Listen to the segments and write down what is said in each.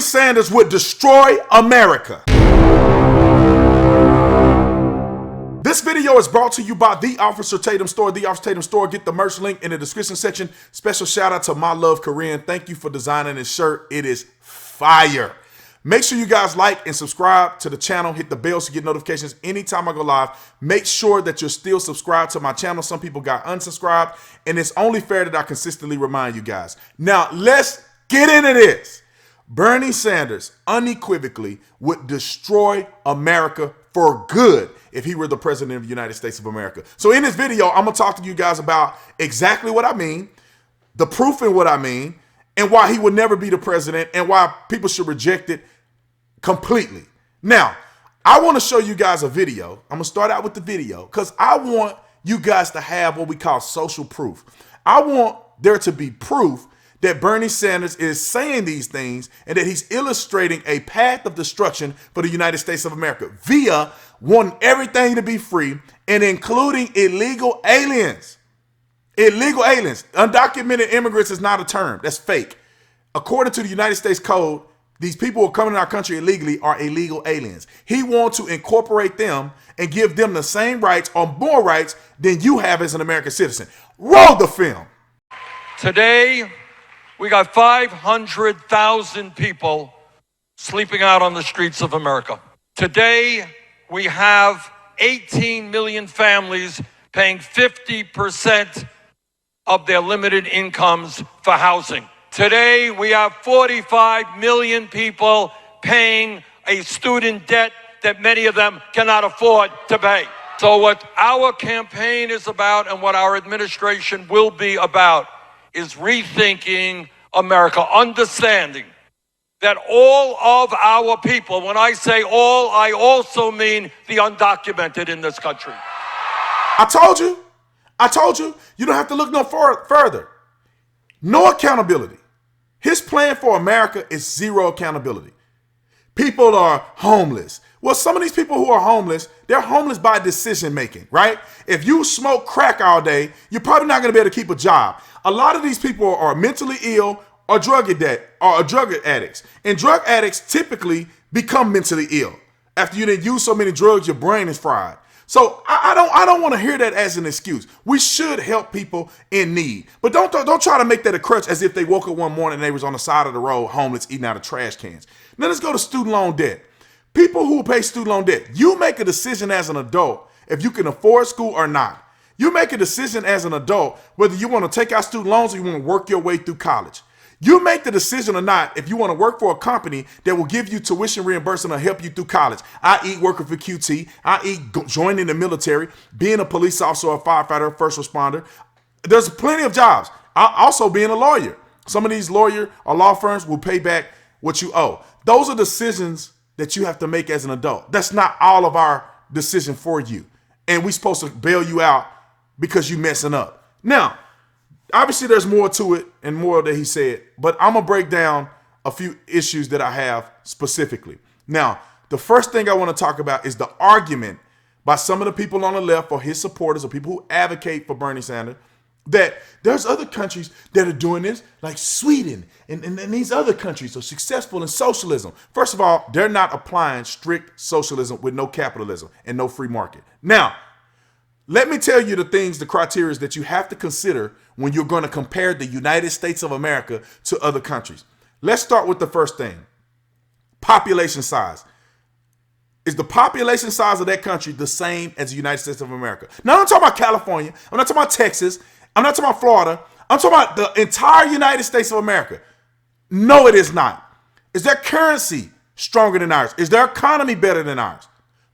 Bernie Sanders would destroy America. This video is brought to you by the Officer Tatum store. The Officer Tatum store. Get the merch link in the description section. Special shout out to my love Korean. Thank you for designing this shirt. It is fire. Make sure you guys like and subscribe to the channel. Hit the bell to get notifications anytime I go live. Make sure that you're still subscribed to my channel. Some people got unsubscribed, and it's only fair that I consistently remind you guys. Now, let's get into this. Bernie Sanders unequivocally would destroy America for good if he were the president of the United States of America. So in this video, I'm going to talk to you guys about exactly what I mean, the proof in what I mean, and why he would never be the president and why people should reject it completely. Now, I want to show you guys a video. I'm going to start out with the video because I want you guys to have what we call social proof. I want there to be proof that Bernie Sanders is saying these things and that he's illustrating a path of destruction for the United States of America via wanting everything to be free and including illegal aliens. Illegal aliens. Undocumented immigrants is not a term. That's fake. According to the United States Code, these people who are coming in our country illegally are illegal aliens. He wants to incorporate them and give them the same rights or more rights than you have as an American citizen. Roll the film. Today, we got 500,000 people sleeping out on the streets of America. Today, we have 18 million families paying 50% of their limited incomes for housing. Today, we have 45 million people paying a student debt that many of them cannot afford to pay. So what our campaign is about and what our administration will be about is rethinking America, understanding that all of our people, when I say all, I also mean the undocumented in this country. I told you, you don't have to look no further. No accountability. His plan for America is zero accountability. People are homeless. Well, some of these people who are homeless, they're homeless by decision making, right? If you smoke crack all day, you're probably not going to be able to keep a job. A lot of these people are mentally ill or drug addicts. And drug addicts typically become mentally ill. After you didn't use so many drugs, your brain is fried. So I don't want to hear that as an excuse. We should help people in need. But don't try to make that a crutch as if they woke up one morning and they was on the side of the road homeless eating out of trash cans. Now let's go to student loan debt. People who pay student loan debt, you make a decision as an adult if you can afford school or not. You make a decision as an adult whether you want to take out student loans or you want to work your way through college. You make the decision or not if you want to work for a company that will give you tuition reimbursement or help you through college, i.e. working for QT, i.e. joining the military, being a police officer or a firefighter, first responder. There's plenty of jobs. Also being a lawyer. Some of these lawyer or law firms will pay back what you owe. Those are decisions that you have to make as an adult. That's not all of our decision for you. And we're supposed to bail you out because you're messing up. Now, obviously, there's more to it and more that he said, but I'm going to break down a few issues that I have specifically. Now, the first thing I want to talk about is the argument by some of the people on the left or his supporters or people who advocate for Bernie Sanders that there's other countries that are doing this, like Sweden and these other countries are successful in socialism. First of all, they're not applying strict socialism with no capitalism and no free market. Now, let me tell you the criteria that you have to consider when you're going to compare the United States of America to other countries. Let's start with the first thing. Population size. Is the population size of that country the same as the United States of America? Now, I'm not talking about California. I'm not talking about Texas. I'm not talking about Florida. I'm talking about the entire United States of America. No, it is not. Is their currency stronger than ours? Is their economy better than ours?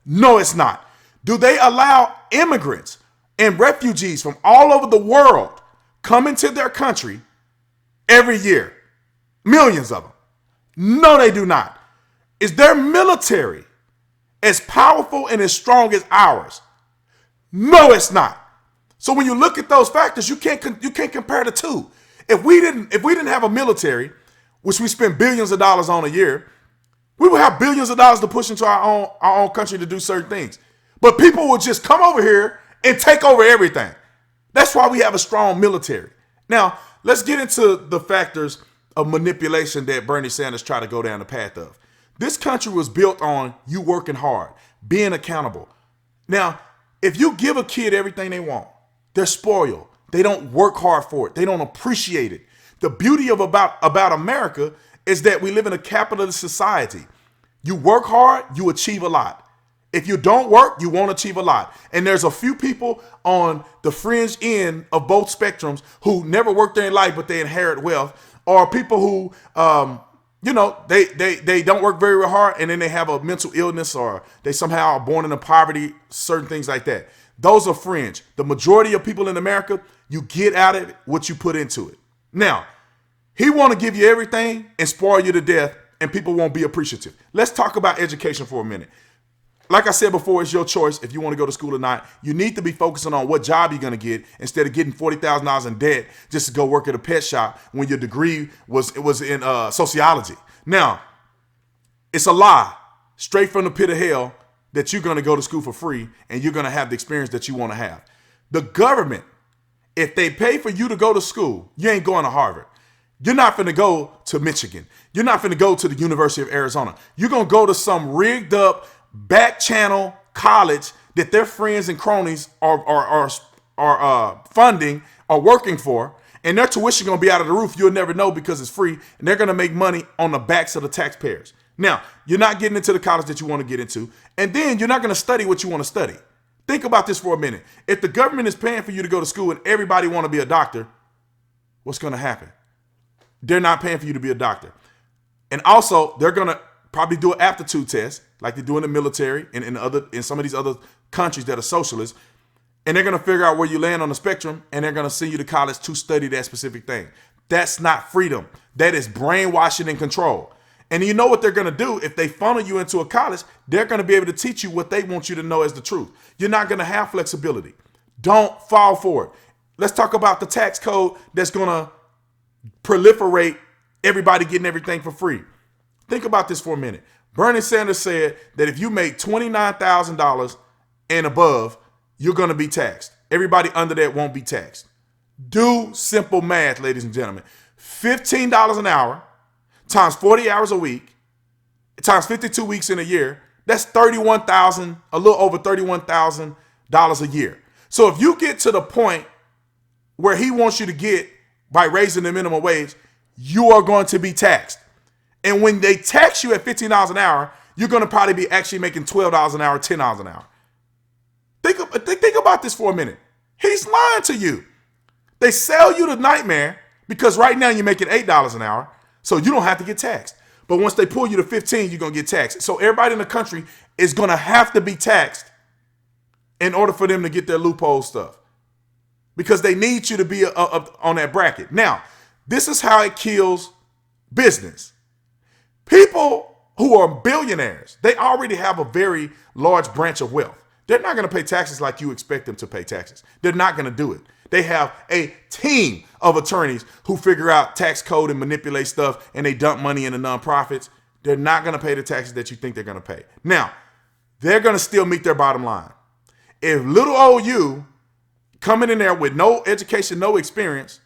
No, it's not. Do they allow immigrants and refugees from all over the world come into their country every year? Millions of them. No, they do not. Is their military as powerful and as strong as ours? No, it's not. So when you look at those factors, you can't compare the two. If we didn't have a military, which we spend billions of dollars on a year, we would have billions of dollars to push into our own country to do certain things. But people will just come over here and take over everything. That's why we have a strong military. Now, let's get into the factors of manipulation that Bernie Sanders tried to go down the path of. This country was built on you working hard, being accountable. Now, if you give a kid everything they want, they're spoiled. They don't work hard for it. They don't appreciate it. The beauty of about America is that we live in a capitalist society. You work hard, you achieve a lot. If you don't work, you won't achieve a lot. And there's a few people on the fringe end of both spectrums who never worked their life, but they inherit wealth, or people who, they don't work very hard and then they have a mental illness, or they somehow are born into poverty, certain things like that. Those are fringe. The majority of people in America, you get out of it what you put into it. Now, he want to give you everything and spoil you to death, and people won't be appreciative. Let's talk about education for a minute. Like I said before, it's your choice if you want to go to school or not. You need to be focusing on what job you're going to get instead of getting $40,000 in debt just to go work at a pet shop when your degree was in sociology. Now, it's a lie straight from the pit of hell that you're going to go to school for free and you're going to have the experience that you want to have. The government, if they pay for you to go to school, you ain't going to Harvard. You're not finna go to Michigan. You're not finna go to the University of Arizona. You're going to go to some rigged up back channel college that their friends and cronies are funding or working for, and their tuition going to be out of the roof. You'll never know because it's free, and they're going to make money on the backs of the taxpayers. Now, you're not getting into the college that you want to get into, and then you're not going to study what you want to study. Think about this for a minute. If the government is paying for you to go to school and everybody want to be a doctor, what's going to happen? They're not paying for you to be a doctor. And also, they're going to probably do an aptitude test like they do in the military and in some of these other countries that are socialist. And they're going to figure out where you land on the spectrum, and they're going to send you to college to study that specific thing. That's not freedom. That is brainwashing and control. And you know what they're going to do? If they funnel you into a college, they're going to be able to teach you what they want you to know as the truth. You're not going to have flexibility. Don't fall for it. Let's talk about the tax code that's going to proliferate everybody getting everything for free. Think about this for a minute. Bernie Sanders said that if you make $29,000 and above, you're going to be taxed. Everybody under that won't be taxed. Do simple math, ladies and gentlemen. $15 an hour times 40 hours a week times 52 weeks in a year, that's $31,000, a little over $31,000 a year. So if you get to the point where he wants you to get by raising the minimum wage, you are going to be taxed. And when they tax you at $15 an hour, you're going to probably be actually making $12 an hour, $10 an hour. Think about this for a minute. He's lying to you. They sell you the nightmare because right now you're making $8 an hour, so you don't have to get taxed. But once they pull you to 15, you're going to get taxed. So everybody in the country is going to have to be taxed in order for them to get their loophole stuff, because they need you to be on that bracket. Now, this is how it kills business. People who are billionaires, they already have a very large branch of wealth. They're not going to pay taxes like you expect them to pay taxes. They're not going to do it. They have a team of attorneys who figure out tax code and manipulate stuff, and they dump money into nonprofits. They're not going to pay the taxes that you think they're going to pay. Now, they're going to still meet their bottom line. If little old you coming in there with no education, no experience,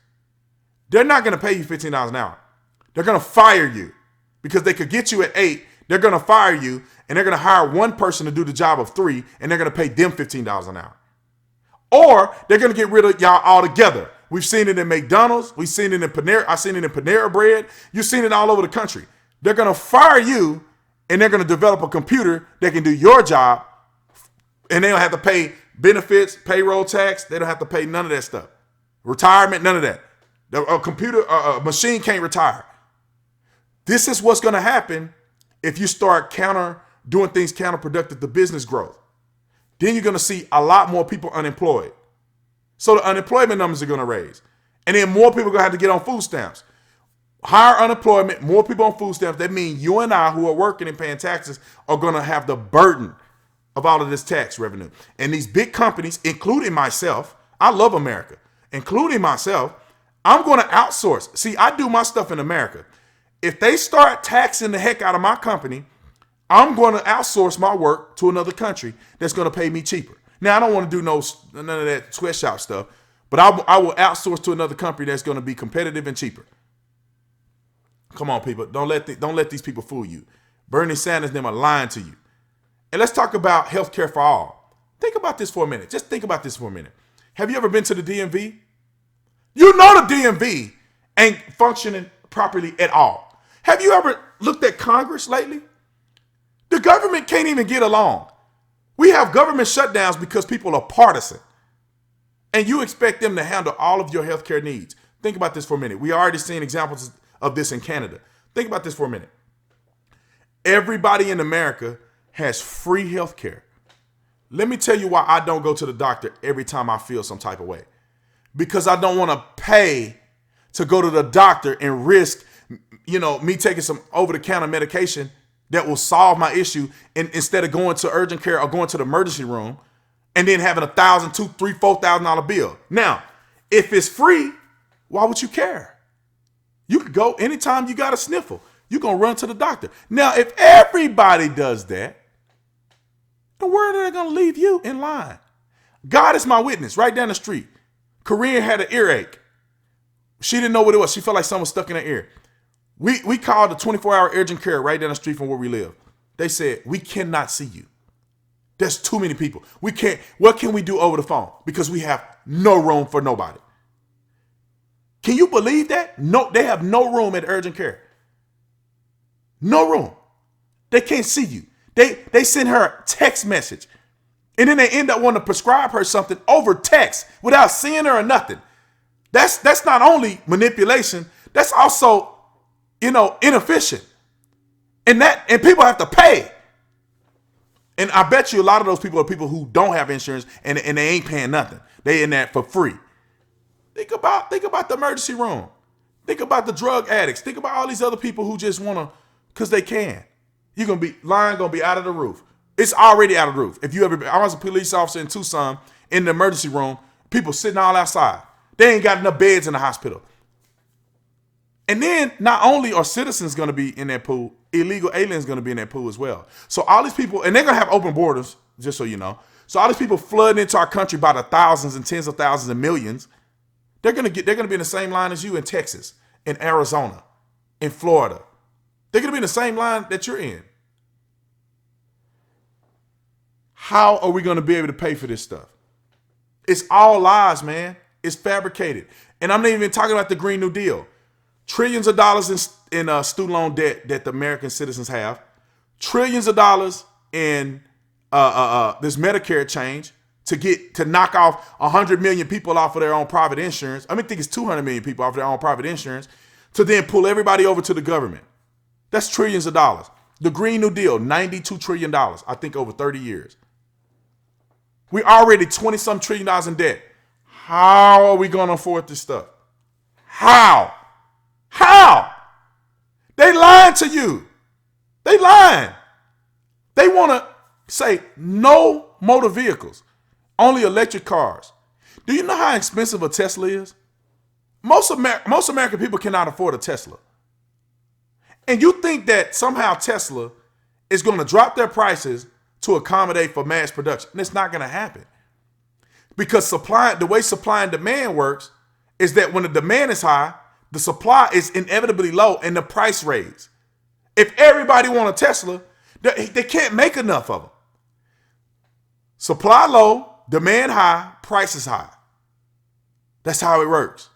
they're not going to pay you $15 an hour. They're going to fire you because they could get you at 8. They're going to fire you, and they're going to hire one person to do the job of 3, and they're going to pay them $15 an hour. Or they're going to get rid of y'all altogether. We've seen it in McDonald's. We've seen it in Panera. I've seen it in Panera Bread. You've seen it all over the country. They're going to fire you, and they're going to develop a computer that can do your job, and they don't have to pay benefits, payroll tax. They don't have to pay none of that stuff. Retirement, none of that. A machine can't retire. This is what's going to happen if you start doing things counterproductive to business growth. Then you're going to see a lot more people unemployed. So the unemployment numbers are going to raise. And then more people are going to have to get on food stamps. Higher unemployment, more people on food stamps. That means you and I who are working and paying taxes are going to have the burden of all of this tax revenue. And these big companies, including myself, I love America, including myself, I'm going to outsource. See, I do my stuff in America. If they start taxing the heck out of my company, I'm going to outsource my work to another country that's going to pay me cheaper. Now, I don't want to do none of that sweatshop stuff, but I will outsource to another company that's going to be competitive and cheaper. Come on, people. Don't let these people fool you. Bernie Sanders and them are lying to you. And let's talk about healthcare for all. Think about this for a minute. Just think about this for a minute. Have you ever been to the DMV? You know the DMV ain't functioning properly at all. Have you ever looked at Congress lately? The government can't even get along. We have government shutdowns because people are partisan. And you expect them to handle all of your healthcare needs. Think about this for a minute. We already seen examples of this in Canada. Think about this for a minute. Everybody in America has free healthcare. Let me tell you why I don't go to the doctor every time I feel some type of way. Because I don't want to pay to go to the doctor and risk, me taking some over-the-counter medication that will solve my issue, and instead of going to urgent care or going to the emergency room and then having $1,000, $2,000, $3,000, $4,000 bill. Now, if it's free, why would you care? You could go anytime you got a sniffle. You're going to run to the doctor. Now, if everybody does that, then where are they going to leave you in line? God is my witness. Right down the street, Korean had an earache. She didn't know what it was. She felt like something was stuck in her ear. We called the 24-hour urgent care right down the street from where we live. They said, we cannot see you. There's too many people. We can't. What can we do over the phone? Because we have no room for nobody. Can you believe that? No, they have no room at urgent care. No room. They can't see you. They send her a text message. And then they end up wanting to prescribe her something over text without seeing her or nothing. That's not only manipulation, that's also, inefficient. And people have to pay. And I bet you a lot of those people are people who don't have insurance and they ain't paying nothing. They in that for free. Think about the emergency room. Think about the drug addicts. Think about all these other people who just want to, because they can. Line gonna be out of the roof. It's already out of the roof. I was a police officer in Tucson in the emergency room, people sitting all outside. They ain't got enough beds in the hospital. And then not only are citizens going to be in that pool, illegal aliens going to be in that pool as well. So all these people, and they're going to have open borders, just so you know. So all these people flooding into our country by the thousands and tens of thousands and millions, they're going to be in the same line as you in Texas, in Arizona, in Florida. They're going to be in the same line that you're in. How are we going to be able to pay for this stuff? It's all lies, man. It's fabricated. And I'm not even talking about the Green New Deal. Trillions of dollars in student loan debt that the American citizens have. Trillions of dollars in this Medicare change to knock off 100 million people off of their own private insurance. I think it's 200 million people off of their own private insurance to then pull everybody over to the government. That's trillions of dollars. The Green New Deal, $92 trillion, I think over 30 years. We're already 20-some trillion dollars in debt. How are we going to afford this stuff? How? They lying to you. They lying. They want to say no motor vehicles, only electric cars. Do you know how expensive a Tesla is? Most American people cannot afford a Tesla. And you think that somehow Tesla is going to drop their prices to accommodate for mass production. And it's not going to happen. Because the way supply and demand works is that when the demand is high, the supply is inevitably low and the price raise. If everybody want a Tesla, they can't make enough of them. Supply low, demand high, price is high. That's how it works.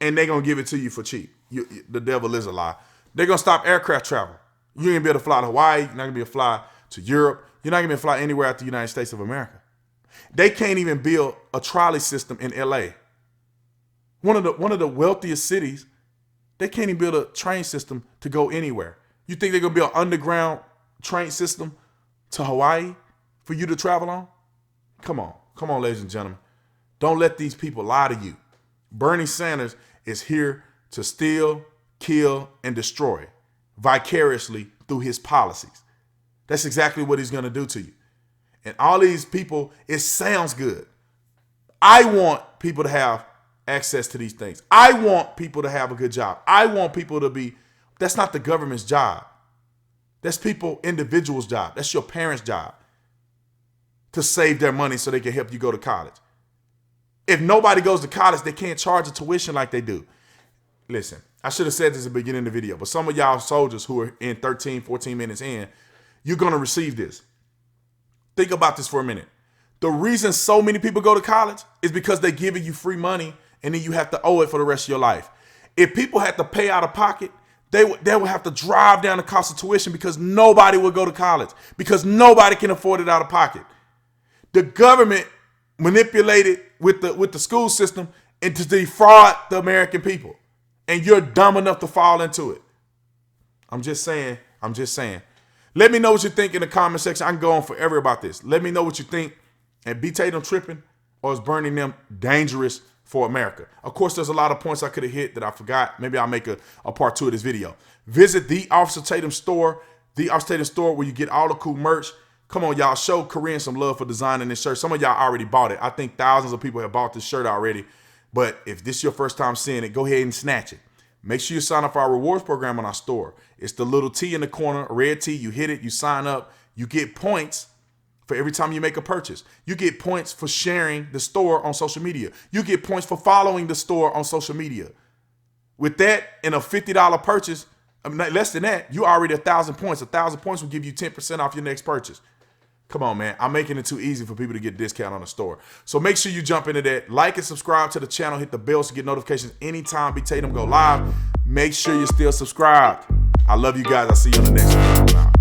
And they're going to give it to you for cheap. The devil is a lie. They're going to stop aircraft travel. You ain't going to be able to fly to Hawaii. You're not going to be able to fly to Europe. You're not going to be able to fly anywhere out the United States of America. They can't even build a trolley system in LA. One of the wealthiest cities, they can't even build a train system to go anywhere. You think they're going to build an underground train system to Hawaii for you to travel on? Come on, ladies and gentlemen. Don't let these people lie to you. Bernie Sanders is here to steal, kill, and destroy vicariously through his policies. That's exactly what he's going to do to you. And all these people, it sounds good. I want people to have access to these things. I want people to have a good job. I want people to be, that's not the government's job. That's individuals' job. That's your parents' job to save their money so they can help you go to college. If nobody goes to college, they can't charge a tuition like they do. Listen, I should have said this at the beginning of the video, but some of y'all soldiers who are in 13, 14 minutes in, you're going to receive this. Think about this for a minute. The reason so many people go to college is because they're giving you free money and then you have to owe it for the rest of your life. If people had to pay out of pocket, they would have to drive down the cost of tuition because nobody would go to college because nobody can afford it out of pocket. The government manipulated with the school system and to defraud the American people. And you're dumb enough to fall into it. I'm just saying. Let me know what you think in the comment section. I can go on forever about this. Let me know what you think. And B. Tatum tripping or is burning them dangerous for America? Of course, there's a lot of points I could have hit that I forgot. Maybe I'll make a part 2 of this video. Visit the Officer Tatum store, the Officer Tatum store where you get all the cool merch. Come on, y'all. Show Korean some love for designing this shirt. Some of y'all already bought it. I think thousands of people have bought this shirt already. But if this is your first time seeing it, go ahead and snatch it. Make sure you sign up for our rewards program on our store. It's the little T in the corner, a red T. You hit it, you sign up, you get points for every time you make a purchase. You get points for sharing the store on social media. You get points for following the store on social media. With that, in a $50 purchase, less than that, you already 1,000 points. 1,000 points will give you 10% off your next purchase. Come on, man. I'm making it too easy for people to get a discount on the store. So make sure you jump into that. Like and subscribe to the channel. Hit the bell to get notifications anytime B. Tatum go live. Make sure you're still subscribed. I love you guys. I'll see you on the next one.